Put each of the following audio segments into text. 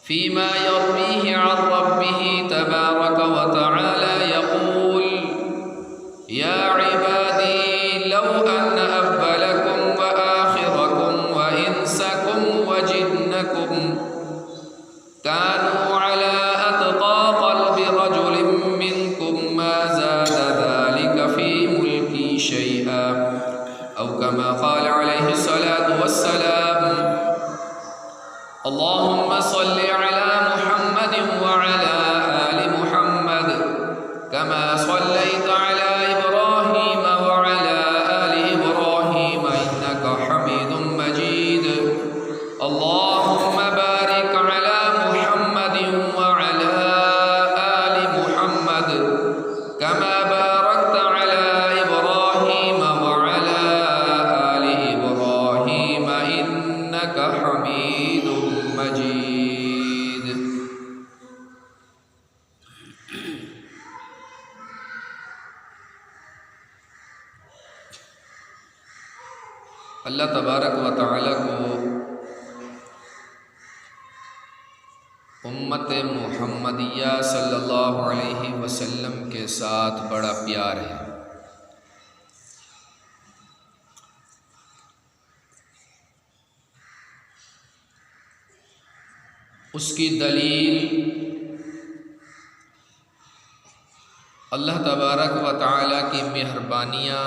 فيما يرويه عن ربه تبارك وتعالى يقول: يا عبادي لو أن أولكم وآخركم وإنسكم وجنكم كانوا على أتقى قلب رجل منكم ما زاد ذلك في ملكي شيئا، أو كما قال عليه الصلاة والسلام. اللهم صل على محمد وعلى آل محمد كما صليت على إبراهيم وعلى آل إبراهيم إنك حميد مجيد. اللهم بارك على محمد وعلى آل محمد كما باركت على إبراهيم وعلى آل إبراهيم إنك حميد مجيد. اللہ تبارک و تعالی کو امت محمدیہ صلی اللہ علیہ وسلم کے ساتھ بڑا پیار ہے. اس کی دلیل اللہ تبارک و تعالی کی مہربانیاں،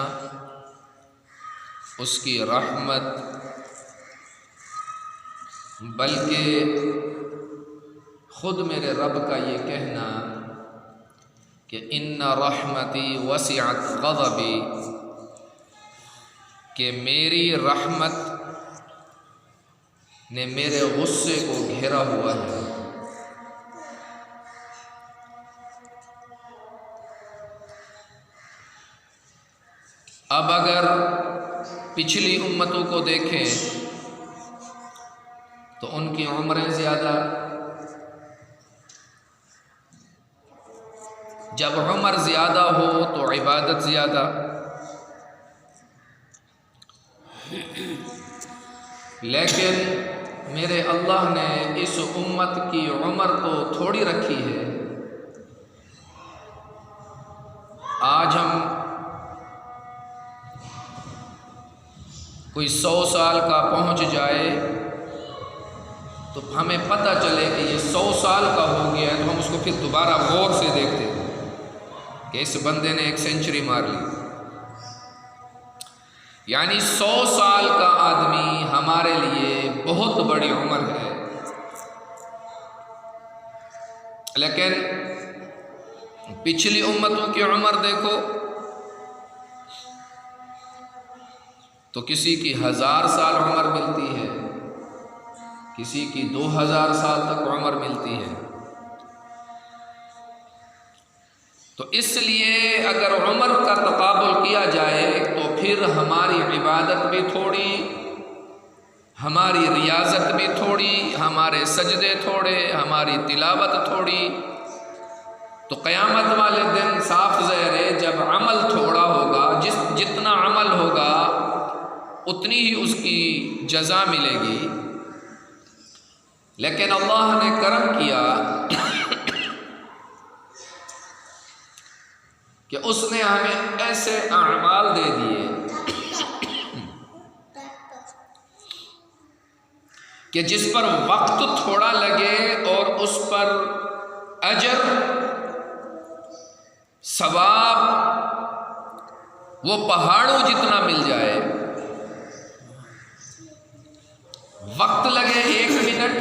اس کی رحمت، بلکہ خود میرے رب کا یہ کہنا کہ ان رحمتی وسعت غضبی، کہ میری رحمت نے میرے غصے کو گھیرا ہوا ہے. اب اگر پچھلی امتوں کو دیکھیں تو ان کی عمریں زیادہ، جب عمر زیادہ ہو تو عبادت زیادہ. لیکن میرے اللہ نے اس امت کی عمر تو تھوڑی رکھی ہے. آج ہم کوئی 100 سال کا پہنچ جائے تو ہمیں پتہ چلے کہ یہ 100 سال کا ہو گیا ہے، تو ہم اس کو پھر دوبارہ غور سے دیکھتے ہیں کہ اس بندے نے 1 سینچری مار لی. یعنی 100 سال کا آدمی ہمارے لیے بہت بڑی عمر ہے. لیکن پچھلی امتوں کی عمر دیکھو تو کسی کی 1000 سال عمر ملتی ہے، کسی کی 2000 سال تک عمر ملتی ہے. تو اس لیے اگر عمر کا تقابل کیا جائے تو پھر ہماری عبادت بھی تھوڑی، ہماری ریاضت بھی تھوڑی، ہمارے سجدے تھوڑے، ہماری تلاوت تھوڑی. تو قیامت والے دن صاف ظاہر ہے جب عمل تھوڑا ہوگا، جتنا عمل ہوگا اتنی ہی اس کی جزا ملے گی. لیکن اللہ نے کرم کیا کہ اس نے ہمیں ایسے اعمال دے دیے کہ جس پر وقت تھوڑا لگے اور اس پر اجر، ثواب وہ پہاڑوں جتنا مل جائے. وقت لگے 1 منٹ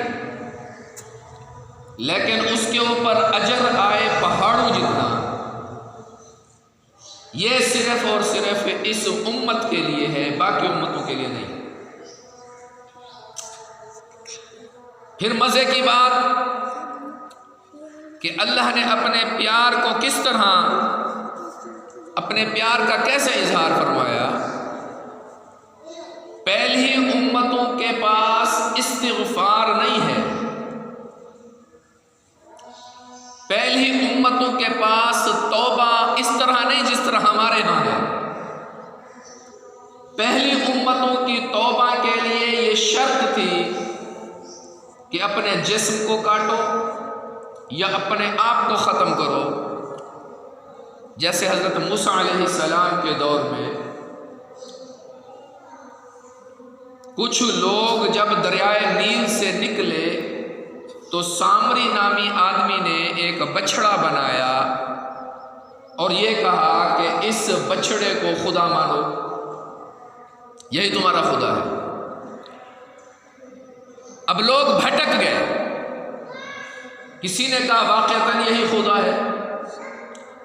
لیکن اس کے اوپر اجر آئے پہاڑوں جتنا. یہ صرف اور صرف اس امت کے لیے ہے، باقی امتوں کے لیے نہیں. پھر مزے کی بات کہ اللہ نے اپنے پیار کو کس طرح، اپنے پیار کا کیسے اظہار فرمایا. پہلی امتوں کے پاس استغفار نہیں ہے، پہلی امتوں کے پاس توبہ اس طرح نہیں جس طرح ہمارے ہاں ہے. پہلی امتوں کی توبہ کے لیے یہ شرط تھی کہ اپنے جسم کو کاٹو یا اپنے آپ کو ختم کرو. جیسے حضرت موسیٰ علیہ السلام کے دور میں کچھ لوگ جب دریائے نیل سے نکلے تو سامری نامی آدمی نے ایک بچھڑا بنایا اور یہ کہا کہ اس بچھڑے کو خدا مانو، یہی تمہارا خدا ہے. اب لوگ بھٹک گئے. کسی نے کہا واقعتاً یہی خدا ہے.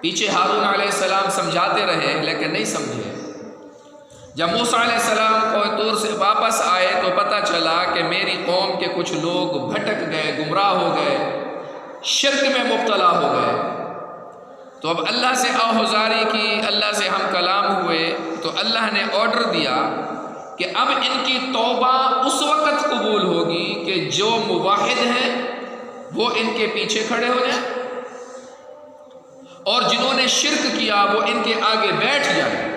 پیچھے ہارون علیہ السلام سمجھاتے رہے لیکن نہیں سمجھے. جب موسیٰ علیہ السلام کو طور سے واپس آئے تو پتہ چلا کہ میری قوم کے کچھ لوگ بھٹک گئے، گمراہ ہو گئے، شرک میں مبتلا ہو گئے. تو اب اللہ سے آہوزاری کی، اللہ سے ہم کلام ہوئے تو اللہ نے آرڈر دیا کہ اب ان کی توبہ اس وقت قبول ہوگی کہ جو موحد ہیں وہ ان کے پیچھے کھڑے ہو جائیں اور جنہوں نے شرک کیا وہ ان کے آگے بیٹھ جائیں،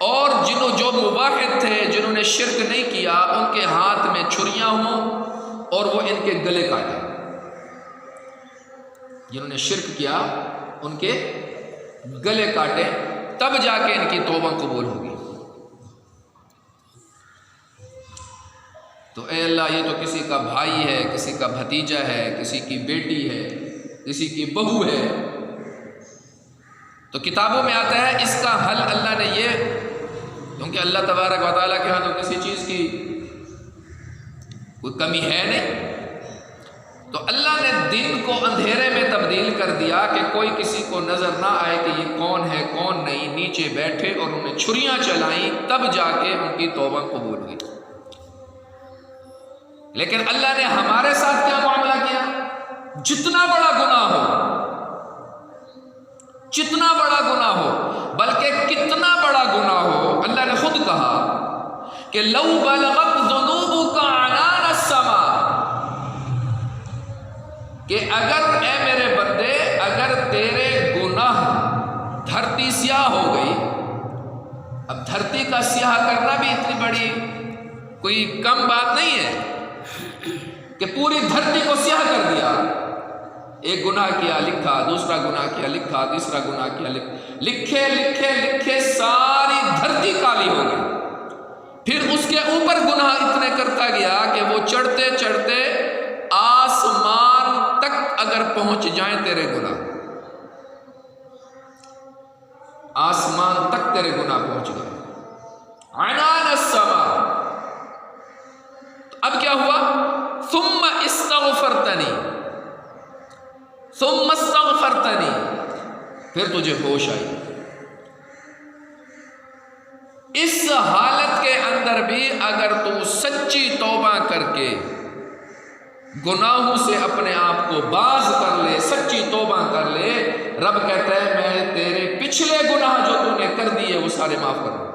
اور جو موحد تھے جنہوں نے شرک نہیں کیا ان کے ہاتھ میں چھریاں ہوں اور وہ ان کے گلے کاٹیں. جنہوں نے شرک کیا ان کے گلے کاٹے، تب جا کے ان کی توبہ قبول ہوگی. تو اے اللہ یہ تو کسی کا بھائی ہے، کسی کا بھتیجا ہے، کسی کی بیٹی ہے، کسی کی بہو ہے. تو کتابوں میں آتا ہے اس کا حل اللہ نے یہ، کیونکہ اللہ تبارک و تعالیٰ کے ہاں تو کسی چیز کی کوئی کمی ہے نہیں، تو اللہ نے دن کو اندھیرے میں تبدیل کر دیا کہ کوئی کسی کو نظر نہ آئے کہ یہ کون ہے کون نہیں. نیچے بیٹھے اور انہوں نے چھریاں چلائیں، تب جا کے ان کی توبہ قبول ہوئی. لیکن اللہ نے ہمارے ساتھ کیا معاملہ کیا؟ جتنا بڑا گناہ ہو، جتنا بڑا گناہ ہو، بلکہ کتنا بڑا گناہ ہو، اللہ نے خود کہا کہ لو بلغت ذنوبک عنان السماء، کہ اگر اے میرے بندے، اگر تیرے گناہ دھرتی سیاہ ہو گئی. اب دھرتی کا سیاہ کرنا بھی اتنی بڑی کوئی کم بات نہیں ہے کہ پوری دھرتی کو سیاہ کر دیا. ایک گناہ کیا لکھا، دوسرا گناہ کیا لکھا، تیسرا گناہ کیا لکھے لکھے لکھے ساری دھرتی کالی ہو گئی. پھر اس کے اوپر گناہ اتنے کرتا گیا کہ وہ چڑھتے چڑھتے آسمان تک اگر پہنچ جائیں تیرے گناہ، آسمان تک تیرے گناہ پہنچ گئے. عنان السماء. اب کیا ہوا؟ ثم استغفرتنی، ثم استغفرتنی، پھر تجھے ہوش آئی. اس حالت کے اندر بھی اگر تو سچی توبہ کر کے گناہوں سے اپنے آپ کو باز کر لے، سچی توبہ کر لے، رب کہتا ہے میں تیرے پچھلے گناہ جو تو نے کر دیے وہ سارے معاف کر دوں.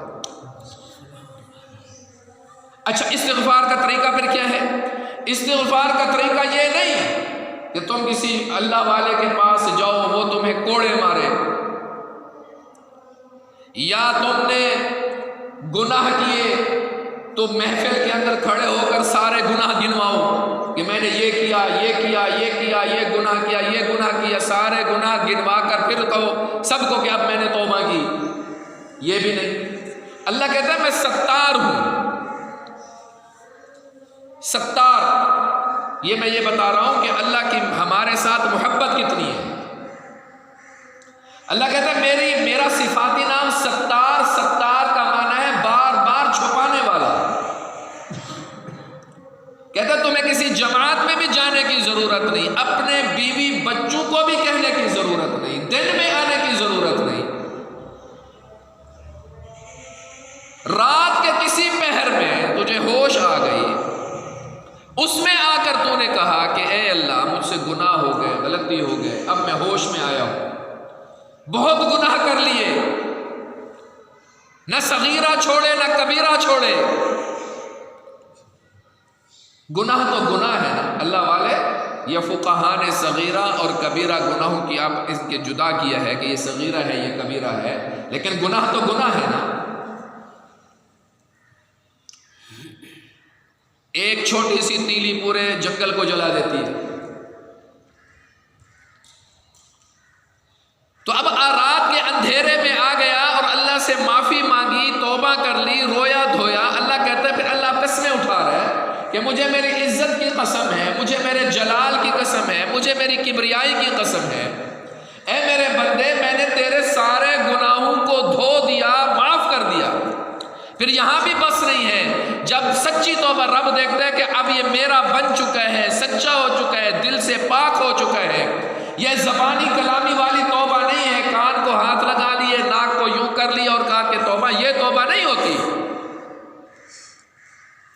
اچھا استغفار کا طریقہ پھر کیا ہے؟ استغفار کا طریقہ یہ نہیں کہ تم کسی اللہ والے کے پاس جاؤ وہ تمہیں کوڑے مارے، یا تم نے گناہ کیے تو محفل کے اندر کھڑے ہو کر سارے گناہ گنواؤ کہ میں نے یہ کیا یہ کیا یہ کیا یہ گناہ کیا یہ گناہ کیا، سارے گناہ گنوا کر پھر کہو سب کو کہ اب میں نے توبہ کی. یہ بھی نہیں. اللہ کہتا ہے میں ستار ہوں. ستار، یہ میں یہ بتا رہا ہوں کہ اللہ کی ہمارے ساتھ محبت کتنی ہے. اللہ کہتا ہے میرا صفاتی نام ستار. ستار کا معنی ہے بار بار چھپانے والا. کہتا ہے تمہیں کسی جماعت میں بھی جانے کی ضرورت نہیں، اپنے بیوی بچوں کو بھی کہنے کی ضرورت نہیں، دن میں آنے کی ضرورت نہیں. رات کے کسی پہر میں تجھے ہوش آ گئی، اس میں آ کر تو نے کہا کہ اے اللہ مجھ سے گناہ ہو گئے، غلطی ہو گئے، اب میں ہوش میں آیا ہوں، بہت گناہ کر لیے، نہ صغیرہ چھوڑے نہ کبیرہ چھوڑے. گناہ تو گناہ ہے نا اللہ والے. یہ فقہاء نے صغیرہ اور کبیرہ گناہوں کی آپ اس کے جدا کیا ہے کہ یہ صغیرہ ہے یہ کبیرہ ہے، لیکن گناہ تو گناہ ہے نا. ایک چھوٹی سی تیلی پورے جنگل کو جلا دیتی ہے۔ تو اب رات کے اندھیرے میں آ گیا اور اللہ سے معافی مانگی، توبہ کر لی، رویا دھویا۔ اللہ کہتا ہے، پھر اللہ قسمیں اٹھا رہا ہے کہ مجھے میری عزت کی قسم ہے، مجھے میرے جلال کی قسم ہے، مجھے میری کبریائی کی قسم ہے، اے میرے بندے میں نے تیرے سارے گناہوں کو دھو دیا، معاف کر دیا۔ پھر یہاں بھی بس نہیں ہے، جب سچی توبہ رب دیکھتا ہے کہ اب یہ میرا بن چکا ہے، سچا ہو چکا ہے، دل سے پاک ہو چکا ہے، یہ زبانی کلامی والی توبہ نہیں ہے، کان کو ہاتھ لگا لیے، ناک کو یوں کر لیا اور کہا کہ توبہ، یہ توبہ نہیں ہوتی۔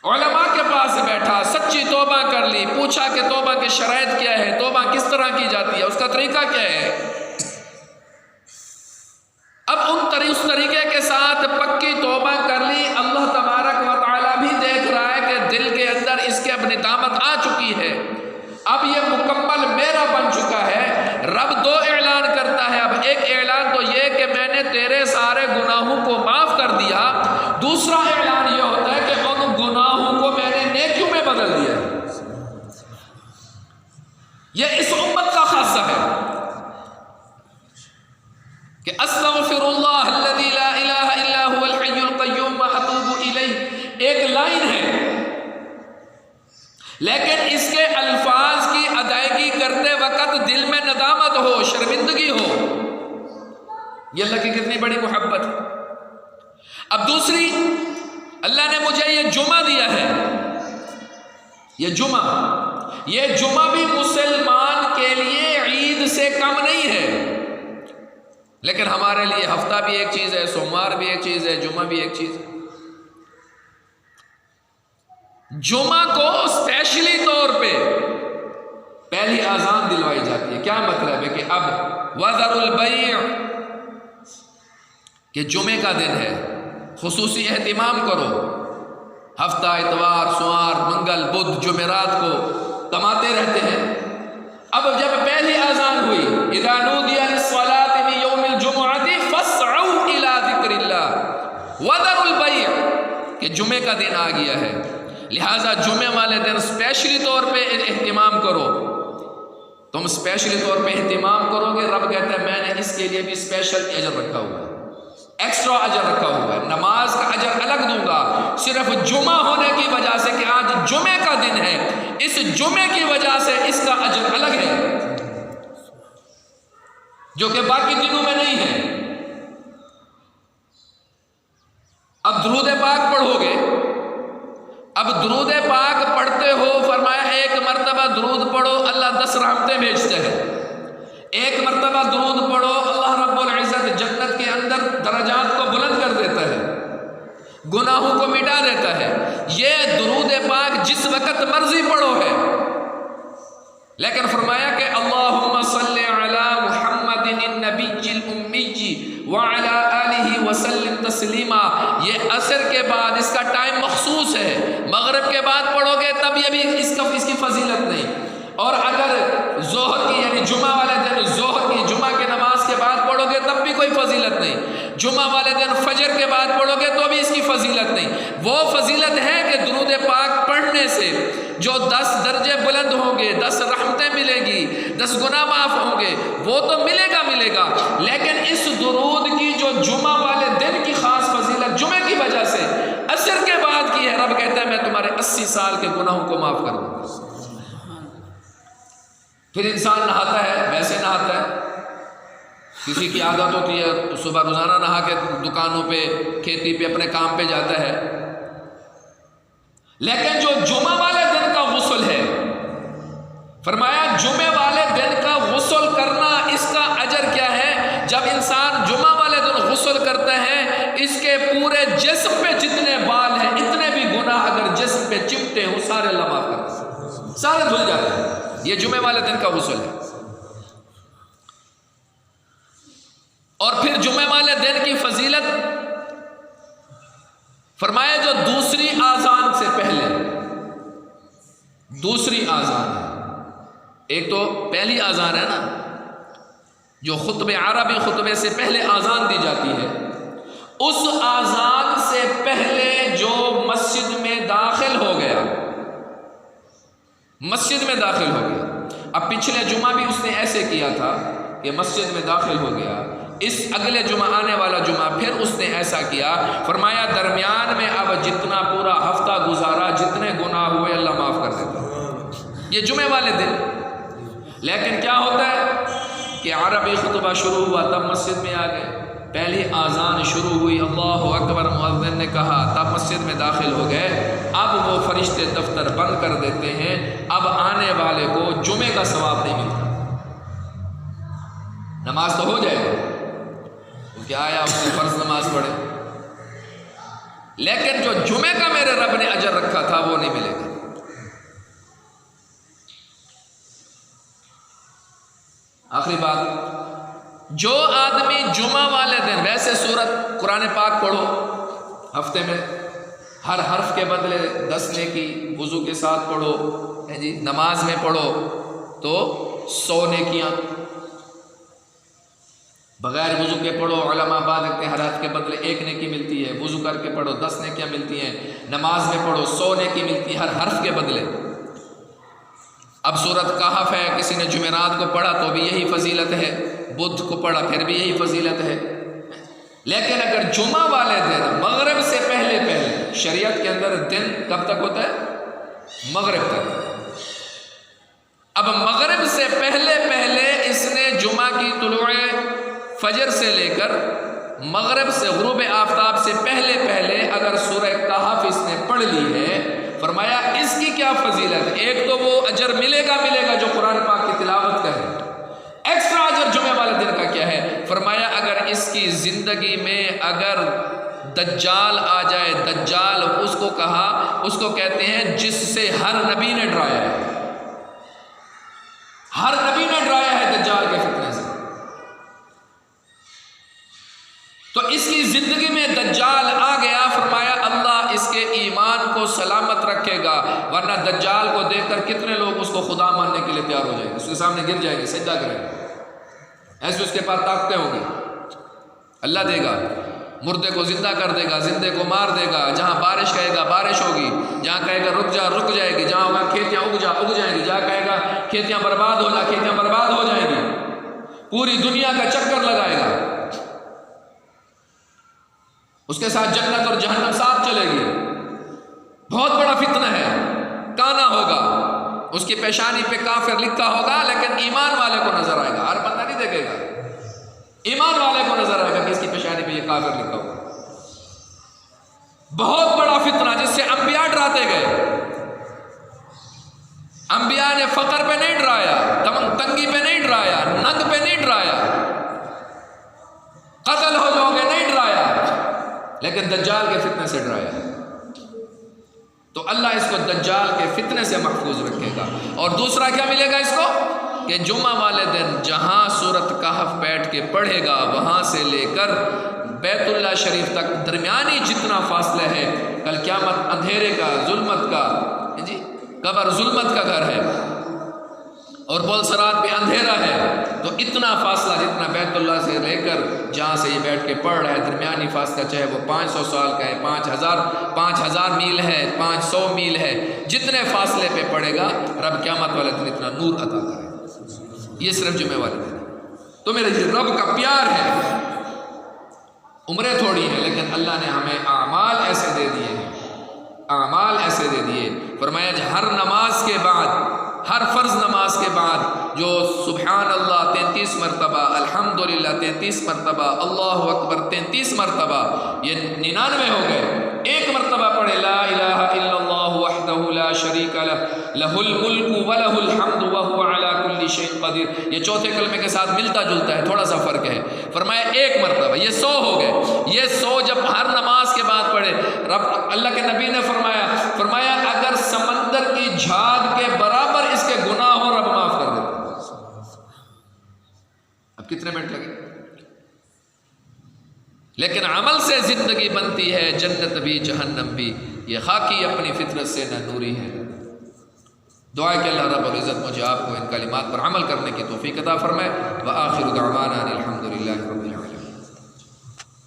علماء کے پاس بیٹھا، سچی توبہ کر لی، پوچھا کہ توبہ کی شرائط کیا ہے، توبہ کس طرح کی جاتی ہے، اس کا طریقہ کیا ہے۔ اب اس طریقے کے ساتھ پکی توبہ کر لی، اللہ تبارک و تعالیٰ بھی دیکھ رہا ہے کہ دل کے اندر اس کے اب ندامت آ چکی ہے، اب یہ مکمل میرا بن چکا ہے۔ رب دو اعلان کرتا ہے، اب ایک اعلان تو یہ کہ میں نے تیرے سارے گناہوں کو معاف کر دیا، دوسرا اعلان یہ ہوتا ہے کہ ان گناہوں کو میں نے نیکیوں میں بدل دیا۔ یہ اس امت کا خاصہ ہے کہ استغفر اللہ الذی لا الہ الا هو الحی القیوم واتوب الیہ ایک لائن ہے، لیکن اس کے الفاظ کی ادائیگی کرتے وقت دل میں ندامت ہو، شرمندگی ہو، یہ اللہ کی کتنی بڑی محبت ہے۔ اب دوسری، اللہ نے مجھے یہ جمعہ دیا ہے، یہ جمعہ بھی مسلمان کے لیے عید سے کم نہیں ہے، لیکن ہمارے لیے ہفتہ بھی ایک چیز ہے، سوموار بھی ایک چیز ہے، جمعہ بھی ایک چیز ہے۔ جمعہ کو اسپیشلی طور پہ پہلی اذان دلوائی جاتی ہے۔ کیا مطلب ہے کہ اب وذر البیع، کہ جمعے کا دن ہے، خصوصی اہتمام کرو، ہفتہ اتوار سوار منگل بدھ جمعرات کو کماتے رہتے ہیں۔ اب جب پہلی اذان ہوئی، اذا نودی للصلاۃ من یوم الجمعۃ فاسعوا الی ذکر اللہ وذر البیع، کہ جمعے کا دن آ گیا ہے، لہٰذا جمعے والے دن اسپیشلی طور پہ اہتمام کرو۔ تم اسپیشلی طور پہ اہتمام کرو گے، رب کہتا ہے میں نے اس کے لیے بھی اسپیشل اجر رکھا ہوا ہے، ایکسٹرا اجر رکھا ہوا ہے، نماز کا اجر الگ دوں گا، صرف جمعہ ہونے کی وجہ سے کہ آج جمعے کا دن ہے، اس جمعے کی وجہ سے اس کا اجر الگ ہے جو کہ باقی دنوں میں نہیں ہے۔ اب درود پاک پڑھو گے، اب درود پاک پڑھتے ہو، فرمایا ایک مرتبہ درود پڑھو اللہ 10 رحمتیں بھیجتے ہیں، ایک مرتبہ درود پڑھو اللہ رب العزت جنت کے اندر درجات کو بلند کر دیتا ہے، گناہوں کو مٹا دیتا ہے۔ یہ درود پاک جس وقت مرضی پڑھو ہے، لیکن فرمایا کہ اللہم صلی علی محمد النبی الامی وعلی آلہ وسلم تسلیما، یہ عصر کے بعد اس کا ٹائم مخصوص ہے، مغرب کے بعد پڑھو گے تب یہ بھی اس کی فضیلت نہیں، اور اگر ظہر کی یعنی جمعہ والے دن ظہر کی جمعہ کی نماز کے بعد پڑھو گے تب بھی کوئی فضیلت نہیں، جمعہ والے دن فجر کے بعد پڑھو گے تو بھی اس کی فضیلت نہیں۔ وہ فضیلت ہے کہ درود پاک پڑھنے سے جو 10 درجے بلند ہوں گے، 10 رحمتیں ملے گی، 10 گناہ معاف ہوں گے، وہ تو ملے گا، لیکن اس درود کی جو جمعہ والے دن کی خاص فضیلت جمعے کی وجہ سے عصر کے بعد کی ہے، رب کہتا ہے میں تمہارے 80 سال کے گناہوں کو معاف کر دوں گا۔ پھر انسان نہاتا ہے، ویسے نہاتا ہے، کسی کی عادت ہوتی ہے تو صبح روزانہ نہا کے دکانوں پہ کھیتی پہ اپنے کام پہ جاتا ہے، لیکن جو جمعہ والے دن کا غسل ہے، فرمایا جمعے والے دن کا غسل کرنا اس کا اجر کیا ہے، جب انسان جمعہ والے دن غسل کرتا ہے اس کے پورے جسم پہ جتنے بال ہیں، اتنے بھی گناہ اگر جسم پہ چمٹے ہوں سارے اللہ معاف کرتے ہیں، سارے دھل جاتے ہیں۔ یہ جمعے والے دن کا غسل ہے۔ اور پھر جمعے والے دن کی فضیلت فرمایا جو دوسری آذان سے پہلے، دوسری آذان ہے، ایک تو پہلی آذان ہے نا جو خطبے عربی خطبے سے پہلے آذان دی جاتی ہے، اس آذان سے پہلے جو مسجد میں داخل ہو گیا مسجد میں داخل ہو گیا۔ اب پچھلے جمعہ بھی اس نے ایسے کیا تھا کہ مسجد میں داخل ہو گیا، اس اگلے جمعہ آنے والا جمعہ پھر اس نے ایسا کیا، فرمایا درمیان میں اب جتنا پورا ہفتہ گزارا جتنے گناہ ہوئے اللہ معاف کر دیتا۔ یہ جمعے والے دن، لیکن کیا ہوتا ہے کہ عربی خطبہ شروع ہوا تب مسجد میں آ گئے، پہلی آذان شروع ہوئی اللہ اکبر مؤذن نے کہا تب مسجد میں داخل ہو گئے۔ اب وہ فرشتے دفتر بند کر دیتے ہیں، اب آنے والے کو جمعے کا ثواب نہیں ملتا۔ نماز تو ہو جائے گا کیونکہ آیا اس نے فرض نماز پڑھے، لیکن جو جمعے کا میرے رب نے اجر رکھا تھا وہ نہیں ملے گا۔ آخری بات، جو آدمی جمعہ والے دن، ویسے سورت قرآن پاک پڑھو ہفتے میں ہر حرف کے بدلے 10 نیکی، وضو کے ساتھ پڑھو جی، نماز میں پڑھو تو 100 نیکیاں، بغیر وضو کے پڑھو علماء بعد لکھتے ہیں ہر حرف کے بدلے 1 نیکی ملتی ہے، وضو کر کے پڑھو 10 نیکیاں ملتی ہیں، نماز میں پڑھو 100 نیکی ملتی ہے ہر حرف کے بدلے۔ اب سورت کہف ہے، کسی نے جمعرات کو پڑھا تو بھی یہی فضیلت ہے، بدھ کو پڑھا پھر بھی یہی فضیلت ہے، لیکن اگر جمعہ والے دن مغرب سے پہلے شریعت کے اندر دن کب تک ہوتا ہے؟ مغرب تک۔ اب مغرب سے پہلے اس نے جمعہ کی طلوع فجر سے لے کر مغرب سے غروب آفتاب سے پہلے اگر سورہ کہف اس نے پڑھ لی ہے، فرمایا اس کی کیا فضیلت ہے؟ ایک تو وہ اجر ملے گا جو قرآن پاک کی تلاوت کا ہے، ایکسٹرا اجر جمعے والے دن کا کیا ہے؟ فرمایا اگر اس کی زندگی میں اگر دجال آ جائے، دجال اس کو کہتے ہیں جس سے ہر نبی نے ڈرایا ہے، ہر نبی نے ڈرایا ہے دجال کے فتنے سے، تو اس کی زندگی میں دجال آ گیا، فرمایا اللہ اس کے ایمان کو سلامت رکھے گا، ورنہ دجال کو دیکھ کر کتنے لوگ اس کو خدا ماننے کے لیے تیار ہو جائیں گے، اس کے سامنے گر جائیں گے، سجدہ کریں گے، ایسے اس کے پاس طاقتیں ہوں گی، اللہ دے گا، مردے کو زندہ کر دے گا، زندے کو مار دے گا، جہاں بارش کہے گا بارش ہوگی، جہاں کہے گا رک جا رک جائے گی، جہاں ہوگا کھیتیاں اگ جائیں گی، جہاں کہے گا کھیتیاں برباد ہو جا کھیتیاں برباد ہو جائیں گی، پوری دنیا کا چکر لگائے گا، اس کے ساتھ جنت اور جہنم ساتھ چلے گی، بہت بڑا فتنہ ہے، کانا ہوگا، اس کی پیشانی پہ کافر لکھا ہوگا، لیکن ایمان والے کو نظر آئے گا، ہر بندہ نہیں دیکھے گا، ایمان والے کو نظر آئے گا کہ اس کی پیشانی پہ یہ کافر لکھا ہوگا۔ بہت بڑا فتنہ جس سے انبیاء ڈراتے گئے، انبیاء نے فقر پہ نہیں ڈرایا، تنگی پہ نہیں ڈرایا، ننگ پہ نہیں ڈرایا، قتل ہو جاؤ گے نہیں ڈرایا، لیکن دجال کے فتنے سے ڈرایا، تو اللہ اس کو دجال کے فتنے سے محفوظ رکھے گا۔ اور دوسرا کیا ملے گا اس کو کہ جمعہ والے دن جہاں سورت کہف بیٹھ کے پڑھے گا، وہاں سے لے کر بیت اللہ شریف تک درمیانی جتنا فاصلہ ہے، کل قیامت اندھیرے کا، ظلمت کا، جی قبر ظلمت کا گھر ہے اور بولسرات بھی اندھیرا ہے، تو اتنا فاصلہ جتنا بیت اللہ سے لے کر جہاں سے یہ بیٹھ کے پڑھ رہا ہے، درمیانی فاصلہ چاہے وہ 500 سال کا ہے، 5000 میل ہے، 500 میل ہے، جتنے فاصلے پہ پڑھے گا رب قیامت والے دن اتنا نور عطا کرے گا۔ یہ صرف جمعے والے دن ہے، تو میرے رب کا پیار ہے، عمریں تھوڑی ہیں لیکن اللہ نے ہمیں اعمال ایسے دے دیے ہیں، اعمال ایسے دے دیے، فرمایا ہر نماز کے بعد، ہر فرض نماز کے بعد جو سبحان اللہ 33 مرتبہ، الحمدللہ 33 مرتبہ، اللہ اکبر 33 مرتبہ، یہ 99 ہو گئے، ایک مرتبہ پڑھے لا الہ الا اللہ وحدہ لا شریک لہ لہ الملک ولہ الحمد وہو علی کل شیء قدیر، یہ چوتھے کلمے کے ساتھ ملتا جلتا ہے، تھوڑا سا فرق ہے، فرمایا ایک مرتبہ، یہ 100 ہو گئے، یہ 100 جب ہر نماز کے بعد پڑھے، رب اللہ کے نبی نے فرمایا اگر سمندر کی جھاگ کے برابر اس کے گناہ ہو رب معاف کر دیتا۔ اب کتنے منٹ لگے؟ لیکن عمل سے زندگی بنتی ہے، جنت بھی جہنم بھی، یہ خاکی اپنی فطرت سے نہ نوری ہے۔ دعا کہ اللہ رب العزت مجھے آپ کو ان کلمات پر عمل کرنے کی توفیق عطا فرمائے۔ وآخر دعوانا الحمدللہ رب العالمین۔